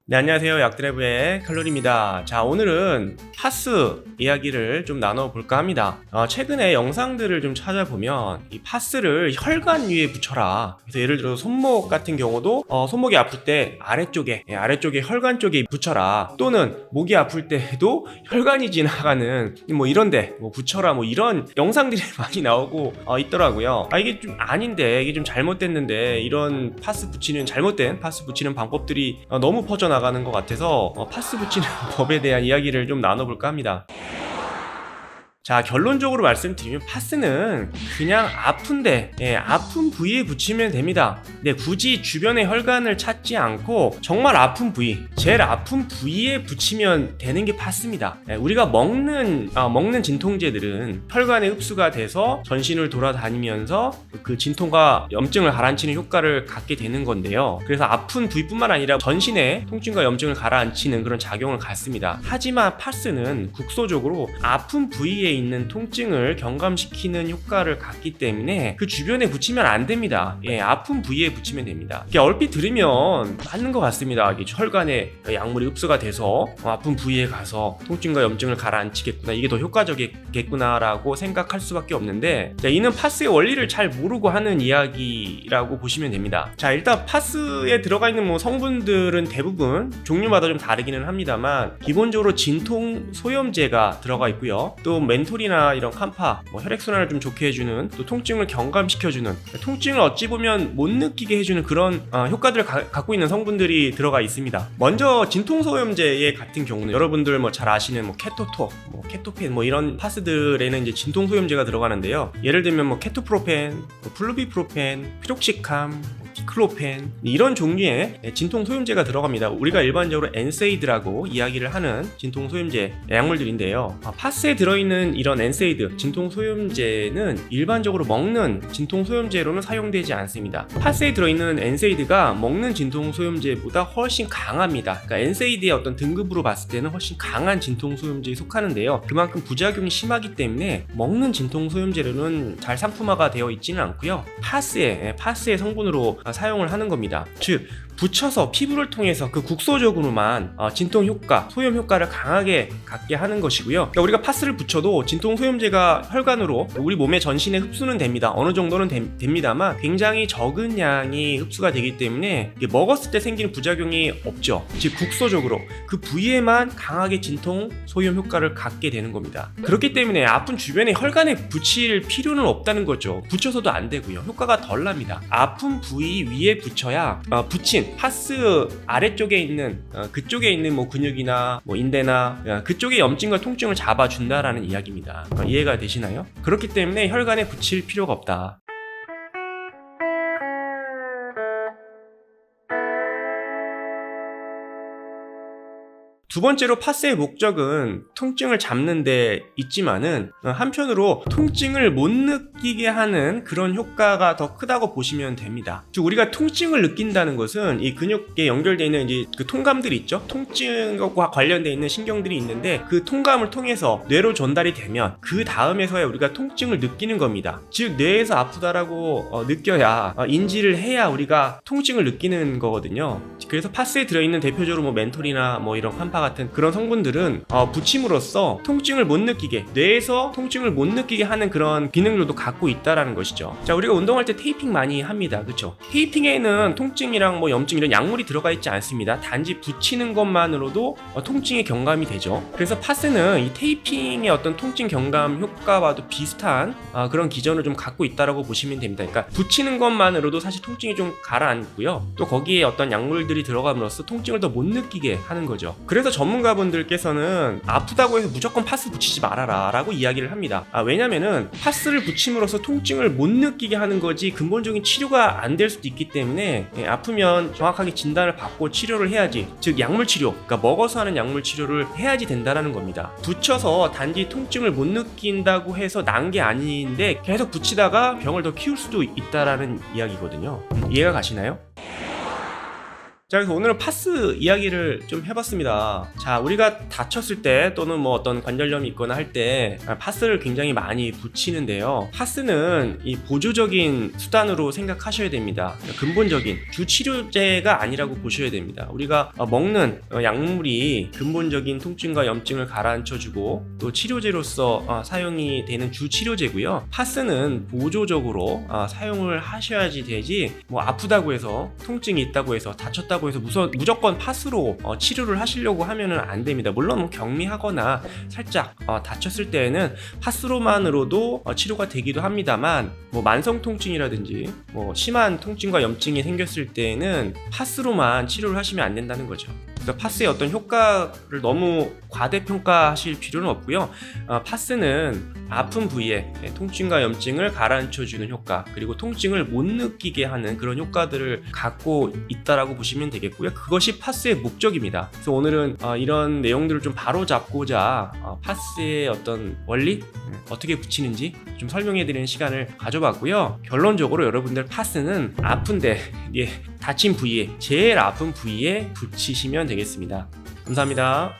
네, 안녕하세요. 약드래브의 칼로리입니다. 자, 오늘은 파스 이야기를 좀 나눠볼까 합니다. 최근에 영상들을 좀 찾아보면 이 파스를 혈관 위에 붙여라. 그래서 예를 들어 손목 같은 경우도 손목이 아플 때 아래쪽에 혈관 쪽에 붙여라. 또는 목이 아플 때도 혈관이 지나가는 뭐 이런데 뭐 붙여라 뭐 이런 영상들이 많이 나오고 있더라고요. 이게 좀 아닌데, 이게 좀 잘못됐는데, 이런 잘못된 파스 붙이는 방법들이 너무 퍼져나가는 것 같아서 파스 붙이는 법에 대한 이야기를 좀 나눠볼까 합니다. 자, 결론적으로 말씀드리면 파스는 그냥 아픈데 아픈 부위에 붙이면 됩니다. 굳이 주변의 혈관을 찾지 않고 정말 아픈 부위, 제일 아픈 부위에 붙이면 되는 게 파스입니다. 우리가 먹는 진통제들은 혈관에 흡수가 돼서 전신을 돌아다니면서 그 진통과 염증을 가라앉히는 효과를 갖게 되는 건데요. 그래서 아픈 부위뿐만 아니라 전신에 통증과 염증을 가라앉히는 그런 작용을 갖습니다. 하지만 파스는 국소적으로 아픈 부위에 있는 통증을 경감시키는 효과를 갖기 때문에 그 주변에 붙이면 안 됩니다. 아픈 부위에 붙이면 됩니다. 얼핏 들으면 맞는 것 같습니다. 혈관에 약물이 흡수가 돼서 아픈 부위에 가서 통증과 염증을 가라앉히겠구나, 이게 더 효과적이겠구나라고 생각할 수밖에 없는데, 이는 파스의 원리를 잘 모르고 하는 이야기라고 보시면 됩니다. 자, 일단 파스에 들어가 있는 성분들은 대부분 종류마다 좀 다르기는 합니다만 기본적으로 진통 소염제가 들어가 있고요. 또 멘톨이나 이런 칸파, 혈액순환을 좀 좋게 해주는, 또 통증을 경감시켜주는, 통증을 어찌 보면 못 느끼게 해주는 그런 효과들을 갖고 있는 성분들이 들어가 있습니다. 먼저 진통 소염제 같은 경우는 여러분들 잘 아시는 케토토, 케토펜 이런 파스들에는 이제 진통 소염제가 들어가는데요. 예를 들면 케토프로펜, 플루비프로펜, 피록시캄, 디클로펜, 이런 종류의 진통 소염제가 들어갑니다. 우리가 일반적으로 엔세이드라고 이야기를 하는 진통 소염제 약물들인데요. 파스에 들어있는 이런 엔세이드, 진통 소염제는 일반적으로 먹는 진통 소염제로는 사용되지 않습니다. 파스에 들어있는 엔세이드가 먹는 진통 소염제보다 훨씬 강합니다. 그러니까 엔세이드의 어떤 등급으로 봤을 때는 훨씬 강한 진통 소염제에 속하는데요. 그만큼 부작용이 심하기 때문에 먹는 진통 소염제로는 잘 상품화가 되어 있지는 않고요. 파스의 성분으로 사용을 하는 겁니다. 즉, 붙여서 피부를 통해서 그 국소적으로만 진통 효과, 소염 효과를 강하게 갖게 하는 것이고요. 그러니까 우리가 파스를 붙여도 진통 소염제가 혈관으로 우리 몸의 전신에 흡수는 됩니다. 어느 정도는 됩니다만 굉장히 적은 양이 흡수가 되기 때문에 먹었을 때 생기는 부작용이 없죠. 즉, 국소적으로 그 부위에만 강하게 진통 소염 효과를 갖게 되는 겁니다. 그렇기 때문에 아픈 주변에 혈관에 붙일 필요는 없다는 거죠. 붙여서도 안 되고요. 효과가 덜 납니다. 아픈 부위 위에 붙여야 붙인 파스 아래쪽에 있는 그쪽에 있는 근육이나 인대나 그쪽의 염증과 통증을 잡아준다라는 이야기입니다. 이해가 되시나요? 그렇기 때문에 혈관에 붙일 필요가 없다. 두 번째로 파스의 목적은 통증을 잡는 데 있지만은 한편으로 통증을 못 느끼게 하는 그런 효과가 더 크다고 보시면 됩니다. 즉, 우리가 통증을 느낀다는 것은 이 근육에 연결되어 있는 이제 그 통감들이 있죠. 통증과 관련되어 있는 신경들이 있는데 그 통감을 통해서 뇌로 전달이 되면 그 다음에서야 우리가 통증을 느끼는 겁니다. 즉, 뇌에서 아프다라고 느껴야, 인지를 해야 우리가 통증을 느끼는 거거든요. 그래서 파스에 들어있는 대표적으로 멘톨이나 이런 칸파 같은 그런 성분들은 붙임으로써 통증을 못 느끼게, 뇌에서 통증을 못 느끼게 하는 그런 기능들도 갖고 있다라는 것이죠. 자, 우리가 운동할 때 테이핑 많이 합니다. 그렇죠? 테이핑에는 통증이랑 염증 이런 약물이 들어가 있지 않습니다. 단지 붙이는 것만으로도 통증이 경감이 되죠. 그래서 파스는 이 테이핑의 어떤 통증 경감 효과와도 비슷한 그런 기전을 좀 갖고 있다라고 보시면 됩니다. 그러니까 붙이는 것만으로도 사실 통증이 좀 가라앉고요. 또 거기에 어떤 약물들이 들어감으로써 통증을 더 못 느끼게 하는 거죠. 그래서 전문가분들께서는 아프다고 해서 무조건 파스 붙이지 말아라 라고 이야기를 합니다. 왜냐면은 파스를 붙임으로써 통증을 못 느끼게 하는 거지 근본적인 치료가 안 될 수도 있기 때문에 아프면 정확하게 진단을 받고 치료를 해야지, 즉 약물 치료, 그러니까 먹어서 하는 약물 치료를 해야지 된다는 겁니다. 붙여서 단지 통증을 못 느낀다고 해서 난 게 아닌데 계속 붙이다가 병을 더 키울 수도 있다라는 이야기거든요. 이해가 가시나요? 자, 그래서 오늘은 파스 이야기를 좀 해봤습니다. 자, 우리가 다쳤을 때 또는 뭐 어떤 관절염이 있거나 할 때 파스를 굉장히 많이 붙이는데요. 파스는 이 보조적인 수단으로 생각하셔야 됩니다. 근본적인 주치료제가 아니라고 보셔야 됩니다. 우리가 먹는 약물이 근본적인 통증과 염증을 가라앉혀주고 또 치료제로서 사용이 되는 주치료제고요. 파스는 보조적으로 사용을 하셔야지 되지, 뭐 아프다고 해서, 통증이 있다고 해서, 다쳤다고 해서 무조건 파스로 치료를 하시려고 하면은 안 됩니다. 물론 뭐 경미하거나 살짝 다쳤을 때에는 파스로만으로도 치료가 되기도 합니다만, 뭐 만성 통증이라든지 뭐 심한 통증과 염증이 생겼을 때에는 파스로만 치료를 하시면 안 된다는 거죠. 그래서 파스의 어떤 효과를 너무 과대평가하실 필요는 없고요. 파스는 아픈 부위에 통증과 염증을 가라앉혀주는 효과, 그리고 통증을 못 느끼게 하는 그런 효과들을 갖고 있다라고 보시면 되겠고요. 그것이 파스의 목적입니다. 그래서 오늘은 이런 내용들을 좀 바로잡고자 파스의 어떤 원리, 어떻게 붙이는지 좀 설명해드리는 시간을 가져봤고요. 결론적으로 여러분들 파스는 아픈데, 다친 부위에, 제일 아픈 부위에 붙이시면 되겠습니다. 감사합니다.